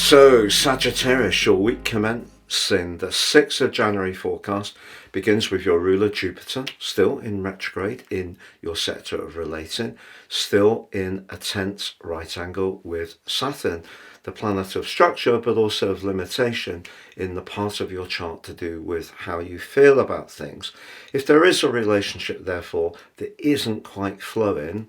So, Sagittarius, your week commencing the 6th of January forecast begins with your ruler Jupiter, still in retrograde in your sector of relating, still in a tense right angle with Saturn, the planet of structure but also of limitation in the part of your chart to do with how you feel about things. If there is a relationship, therefore, that isn't quite flowing,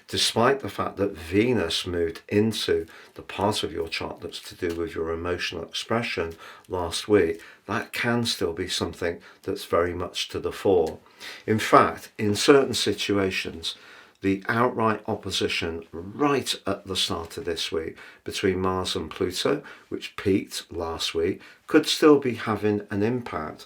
despite the fact that Venus moved into the part of your chart that's to do with your emotional expression last week, that can still be something that's very much to the fore. In fact, in certain situations, the outright opposition right at the start of this week between Mars and Pluto, which peaked last week, could still be having an impact.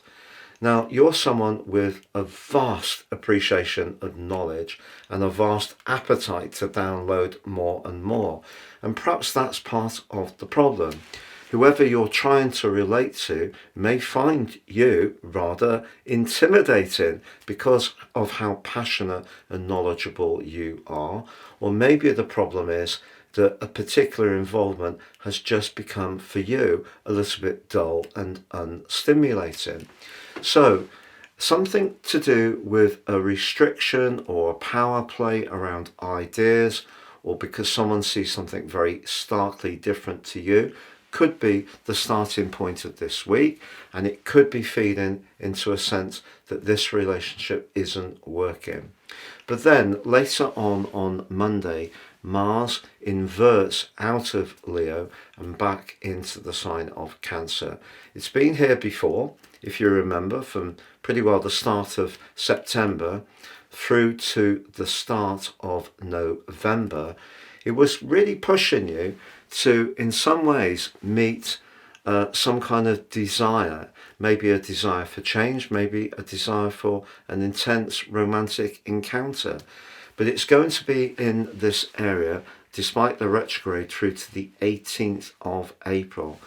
Now, you're someone with a vast appreciation of knowledge and a vast appetite to download more and more. And perhaps that's part of the problem. Whoever you're trying to relate to may find you rather intimidating because of how passionate and knowledgeable you are. Or maybe the problem is that a particular involvement has just become, for you, a little bit dull and unstimulating. So, something to do with a restriction or a power play around ideas, or because someone sees something very starkly different to you, could be the starting point of this week, and it could be feeding into a sense that this relationship isn't working. But then later on Monday, Mars inverts out of Leo and back into the sign of Cancer. It's been here before, if you remember, from pretty well the start of September through to the start of November. It was really pushing you to, in some ways, meet some kind of desire, maybe a desire for change, maybe a desire for an intense romantic encounter. But it's going to be in this area, despite the retrograde, through to the 18th of April.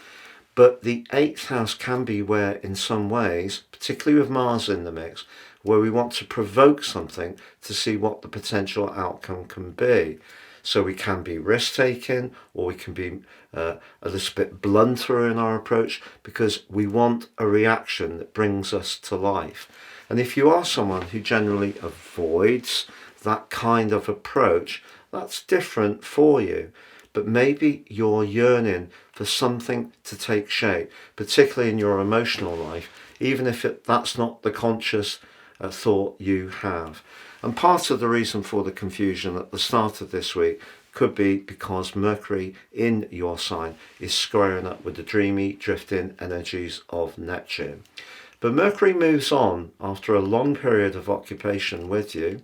But the 8th house can be where, in some ways, particularly with Mars in the mix, where we want to provoke something to see what the potential outcome can be. So we can be risk-taking, or we can be a little bit blunter in our approach because we want a reaction that brings us to life. And if you are someone who generally avoids that kind of approach, that's different for you. But maybe you're yearning for something to take shape, particularly in your emotional life, even if that's not the conscious thought you have. And part of the reason for the confusion at the start of this week could be because Mercury in your sign is squaring up with the dreamy, drifting energies of Neptune. But Mercury moves on after a long period of occupation with you,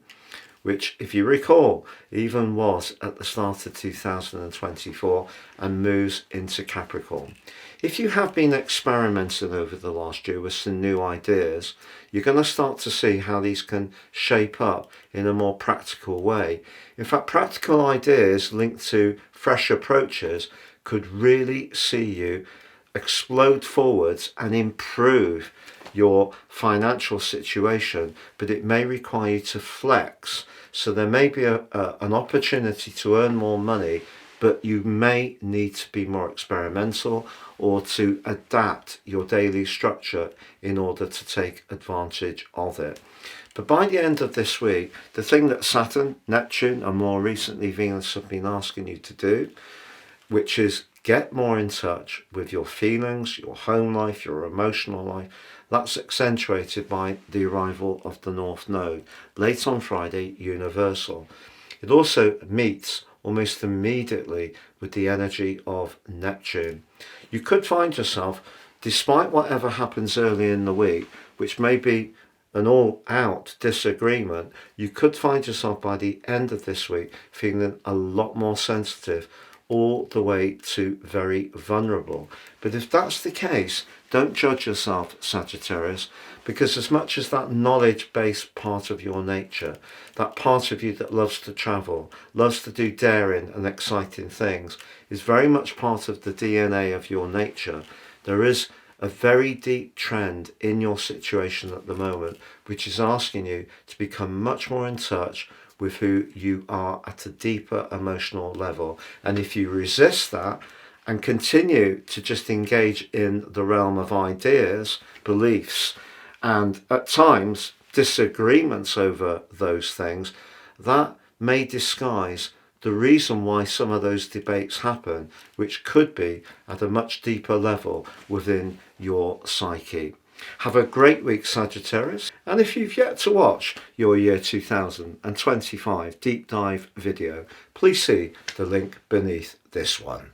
which, if you recall, even was at the start of 2024 and moves into Capricorn. If you have been experimenting over the last year with some new ideas, you're going to start to see how these can shape up in a more practical way. In fact, practical ideas linked to fresh approaches could really see you explode forwards and improve your financial situation, but it may require you to flex. So there may be an opportunity to earn more money, but you may need to be more experimental or to adapt your daily structure in order to take advantage of it. But by the end of this week, the thing that Saturn, Neptune, and more recently Venus have been asking you to do, which is get more in touch with your feelings, your home life, your emotional life. That's accentuated by the arrival of the North Node, late on Friday, universal. It also meets almost immediately with the energy of Neptune. You could find yourself, despite whatever happens early in the week, which may be an all-out disagreement, you could find yourself by the end of this week feeling a lot more sensitive, all the way to very vulnerable. But if that's the case, don't judge yourself, Sagittarius, because as much as that knowledge-based part of your nature, that part of you that loves to travel, loves to do daring and exciting things, is very much part of the DNA of your nature, there is a very deep trend in your situation at the moment, which is asking you to become much more in touch with who you are at a deeper emotional level. And if you resist that and continue to just engage in the realm of ideas, beliefs, and at times disagreements over those things, that may disguise the reason why some of those debates happen, which could be at a much deeper level within your psyche. Have a great week, Sagittarius. And if you've yet to watch your year 2025 deep dive video, please see the link beneath this one.